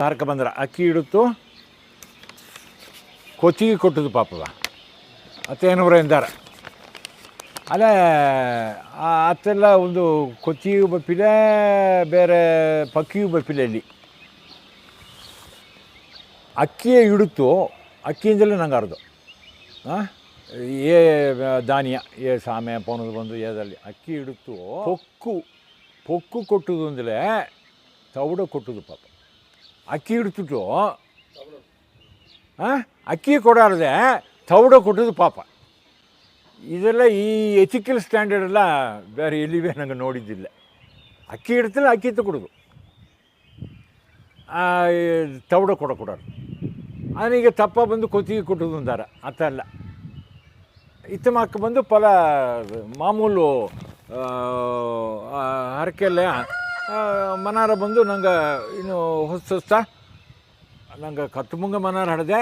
ಹರ್ಕ ಬಂದ್ರ ಅಕ್ಕಿ ಹಿಡಿತು ಕೊಚ್ಚಿಗೆ ಕೊಟ್ಟದು ಪಾಪದ ಅತ್ತೇನೂರ ಎಂದಾರ ಅಲ್ಲ ಅತ್ತೆಲ್ಲ ಒಂದು ಕೊಚ್ಚಿಗೂ ಬಪ್ಪಿಲ್ಲ ಬೇರೆ ಪಕ್ಕಿಯೂ ಬಪ್ಪಿಲ್ಲ ಇಲ್ಲಿ ಅಕ್ಕಿಯೇ ಹಿಡಿತು ಅಕ್ಕಿಯಿಂದಲೇ ನಂಗೆ ಅರ್ದು ಏ ಧಾನ್ಯ ಏ ಸಾಮೆ ಪೌನದು ಬಂದು ಏದಲ್ಲಿ ಅಕ್ಕಿ ಹಿಡಿತು ಪೊಕ್ಕು ಕೊಟ್ಟದು ಅಂದರೆ ತೌಡ ಕೊಟ್ಟದು ಪಾಪ ಅಕ್ಕಿ ಹಿಡಿತಿಟ್ಟು ಅಕ್ಕಿ ಕೊಡಾರದೆ ತೌಡ ಕೊಟ್ಟದು ಪಾಪ ಇದೆಲ್ಲ ಈ ಎಥಿಕಲ್ ಸ್ಟ್ಯಾಂಡರ್ಡ್ ಎಲ್ಲ ಬೇರೆ ಎಲ್ಲಿವೇ ನಂಗೆ ನೋಡಿದ್ದಿಲ್ಲ ಅಕ್ಕಿ ಹಿಡ್ತಿಲ್ಲ ಅಕ್ಕಿ ತಗೊಡೋದು ತೌಡ ಕೊಡೋರು ಅವನಿಗೆ ತಪ್ಪ ಬಂದು ಕೊತ್ತಿಗೆ ಕೊಟ್ಟದು ಅಂದಾರ ಅತ್ತ ಅಲ್ಲ ಇತ್ತಮಕ್ಕ ಬಂದು ಫಲ ಮಾಮೂಲು ಹರಕೆಲ್ಲ ಮನಾರ ಬಂದು ನಂಗೆ ಇನ್ನು ಹೊಸ ನಂಗೆ ಕತ್ತು ಮುಂಗ ಮನಾರ ಹಡ್ದೆ